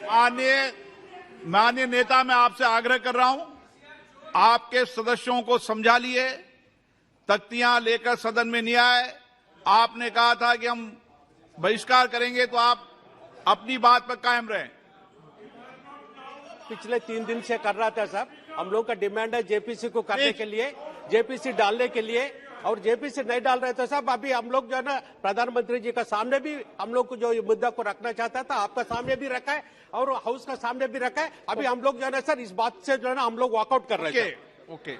माननीय नेता, मैं आपसे आग्रह कर रहा हूं, आपके सदस्यों को समझा लिए, तख्तियां लेकर सदन में नहीं आए। आपने कहा था कि हम बहिष्कार करेंगे, तो आप अपनी बात पर कायम रहें। पिछले 3 दिन से कर रहा था साहब। हम लोग का डिमांड है जेपीसी को करने के लिए, जेपीसी डालने के लिए, और जेपीसी नहीं डाल रहे थे साहब। अभी हम लोग जो है ना प्रधानमंत्री जी का सामने भी हम लोग को जो मुद्दा को रखना चाहता था, आपका सामने भी रखा है और हाउस का सामने भी रखा है। अभी हम लोग जो है ना सर इस बात से जो है ना हम लोग वॉकआउट कर रहे हैं। ओके,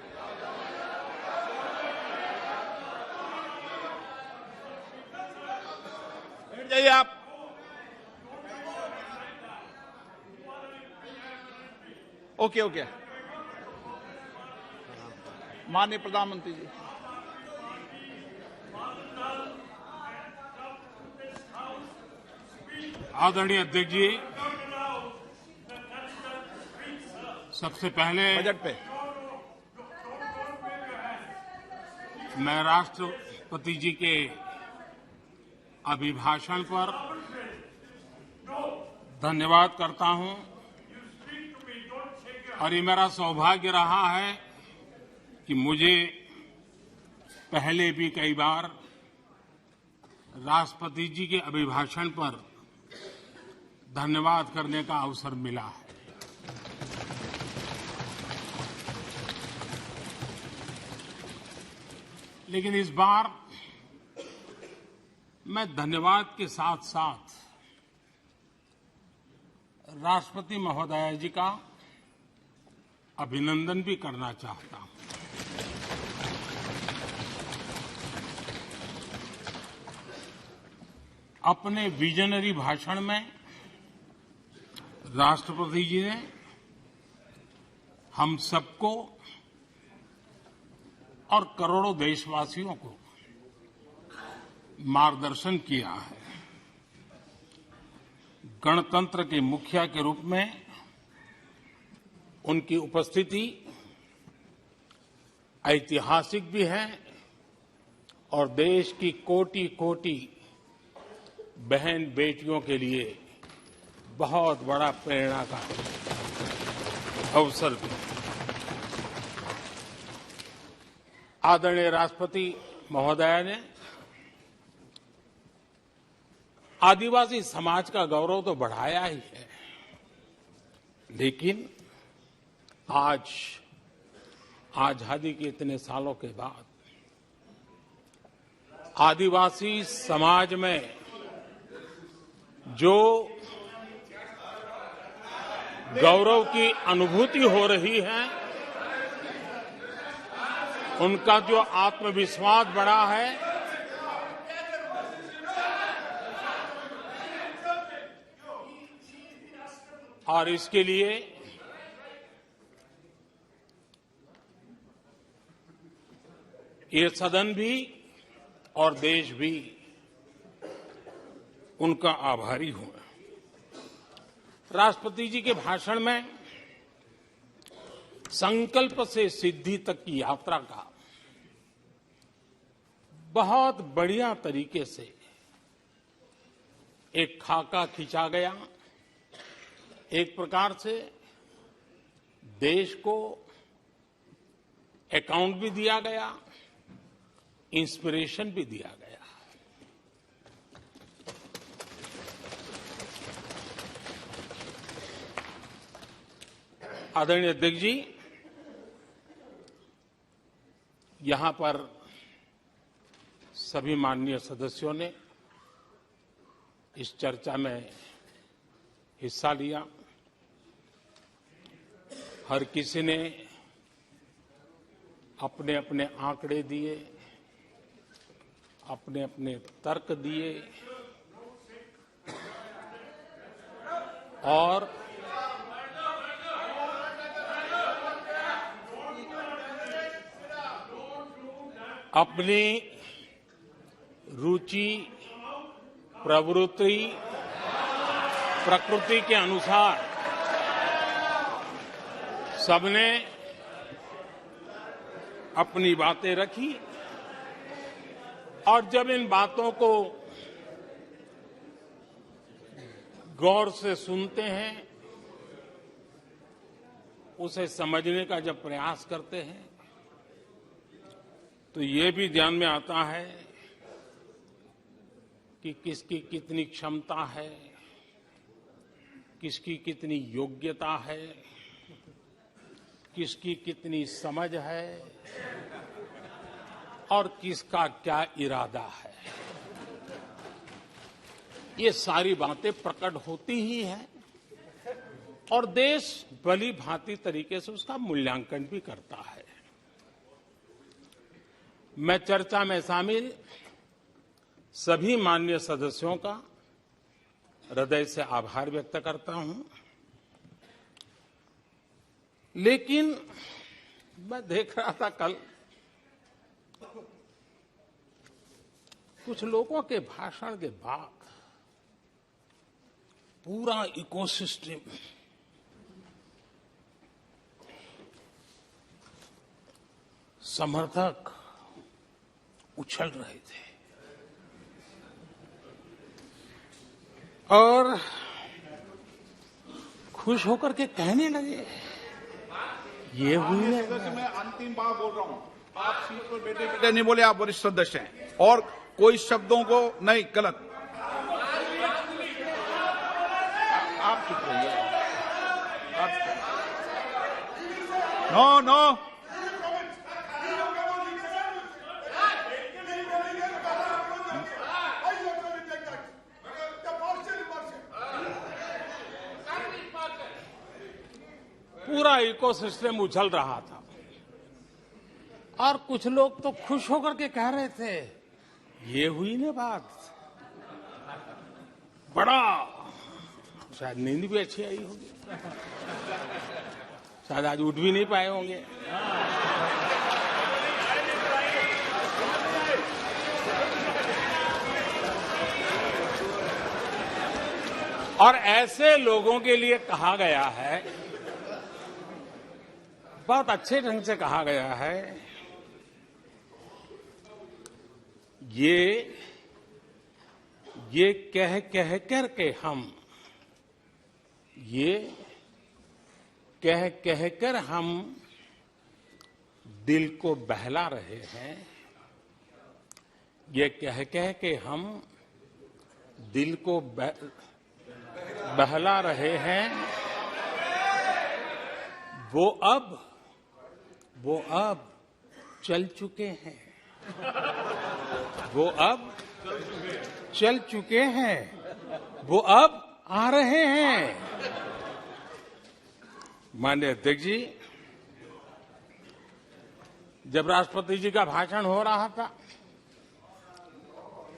बैठ जाइए आप। ओके, माननीय प्रधानमंत्री जी। आदरणीय अध्यक्ष जी, सबसे पहले बजट पे मैं राष्ट्रपति जी के अभिभाषण पर धन्यवाद करता हूं, और ये मेरा सौभाग्य रहा है कि मुझे पहले भी कई बार राष्ट्रपति जी के अभिभाषण पर धन्यवाद करने का अवसर मिला है। लेकिन इस बार मैं धन्यवाद के साथ साथ राष्ट्रपति महोदया जी का अभिनंदन भी करना चाहता हूं। अपने विजनरी भाषण में राष्ट्रपति जी ने हम सबको और करोड़ों देशवासियों को मार्गदर्शन किया है। गणतंत्र के मुखिया के रूप में उनकी उपस्थिति ऐतिहासिक भी है और देश की कोटि-कोटि बहन बेटियों के लिए बहुत बड़ा प्रेरणा का अवसर भी। आदरणीय राष्ट्रपति महोदया ने आदिवासी समाज का गौरव तो बढ़ाया ही है, लेकिन आज आजादी के इतने सालों के बाद आदिवासी समाज में जो गौरव की अनुभूति हो रही है, उनका जो आत्मविश्वास बढ़ा है, और इसके लिए ये सदन भी और देश भी उनका आभारी हूं। राष्ट्रपति जी के भाषण में संकल्प से सिद्धि तक की यात्रा का बहुत बढ़िया तरीके से एक खाका खींचा गया। एक प्रकार से देश को अकाउंट भी दिया गया, इंस्पिरेशन भी दिया गया। आदरणीय अध्यक्ष जी, यहां पर सभी माननीय सदस्यों ने इस चर्चा में हिस्सा लिया। हर किसी ने अपने अपने आंकड़े दिए, अपने अपने तर्क दिए, और अपनी रुचि, प्रवृत्ति, प्रकृति के अनुसार सबने अपनी बातें रखी। और जब इन बातों को गौर से सुनते हैं, उसे समझने का जब प्रयास करते हैं तो ये भी ध्यान में आता है कि किसकी कितनी क्षमता है, किसकी कितनी योग्यता है, किसकी कितनी समझ है और किसका क्या इरादा है। ये सारी बातें प्रकट होती ही हैं और देश भली भांति तरीके से उसका मूल्यांकन भी करता है। मैं चर्चा में शामिल सभी माननीय सदस्यों का हृदय से आभार व्यक्त करता हूं, लेकिन मैं देख रहा था कल कुछ लोगों के भाषण के बाद पूरा इकोसिस्टम समर्थक उछल रहे थे और खुश होकर के कहने लगे, ये हुई है। मैं अंतिम बार बोल रहा हूं, आप सीट पर बैठे बैठे नहीं बोले, आप वरिष्ठ सदस्य हैं और कोई शब्दों को नहीं, गलत। आप चुप रहिए। नो नो, पूरा इकोसिस्टम उछल रहा था और कुछ लोग तो खुश होकर के कह रहे थे, ये हुई ना बात, बड़ा, शायद नींद भी अच्छी आई होगी, शायद आज उठ भी नहीं पाए होंगे। और ऐसे लोगों के लिए कहा गया है, बहुत अच्छे ढंग से कहा गया है, ये कह कह कर हम, ये कह कह कर हम दिल को बहला रहे हैं, ये कह कह के हम दिल को बहला रहे हैं, वो अब चल चुके हैं, वो अब चल चुके हैं, वो अब आ रहे हैं। माननीय अध्यक्ष जी, जब राष्ट्रपति जी का भाषण हो रहा था,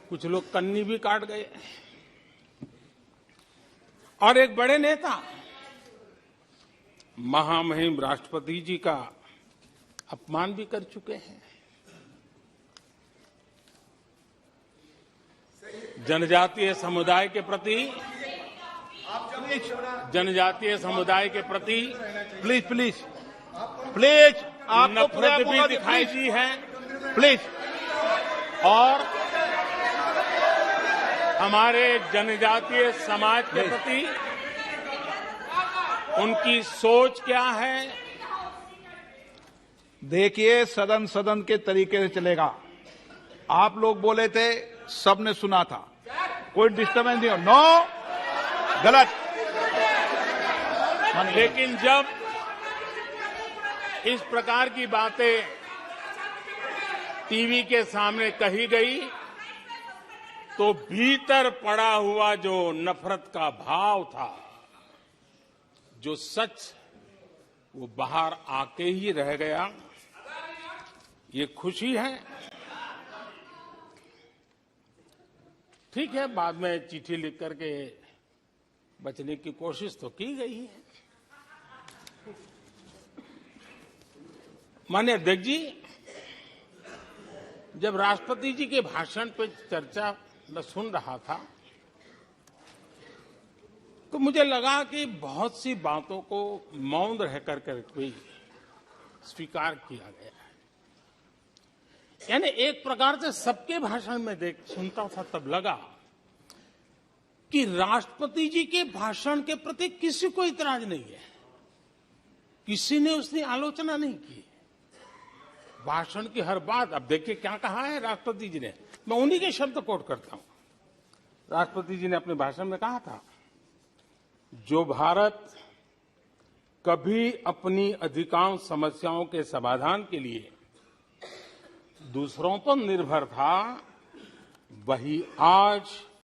कुछ लोग कन्नी भी काट गए और एक बड़े नेता महामहिम राष्ट्रपति जी का अपमान भी कर चुके हैं। जनजातीय समुदाय के प्रति, प्लीज प्लीज प्लीज, आपको नफरत भी दिखाई दी है, प्लीज। और हमारे जनजातीय समाज के प्रति उनकी सोच क्या है। देखिए, सदन सदन के तरीके से चलेगा। आप लोग बोले थे, सबने सुना था, कोई डिस्टर्बेंस नहीं हो। नो, गलत। लेकिन जब इस प्रकार की बातें टीवी के सामने कही गई तो भीतर पड़ा हुआ जो नफरत का भाव था, जो सच, वो बाहर आके ही रह गया। ये खुशी है। ठीक है, बाद में चिट्ठी लिख करके बचने की कोशिश तो की गई है। माननीय अध्यक्ष जी, जब राष्ट्रपति जी के भाषण पर चर्चा मैं सुन रहा था तो मुझे लगा कि बहुत सी बातों को मौन रह कर कोई स्वीकार किया गया है। यानी एक प्रकार से सबके भाषण में सुनता था तब लगा कि राष्ट्रपति जी के भाषण के प्रति किसी को इतराज नहीं है, किसी ने उसकी आलोचना नहीं की। भाषण की हर बात, अब देखिए क्या कहा है राष्ट्रपति जी ने, मैं उन्हीं के शब्द कोट करता हूं। राष्ट्रपति जी ने अपने भाषण में कहा था, जो भारत कभी अपनी अधिकांश समस्याओं के समाधान के लिए दूसरों पर निर्भर था, वही आज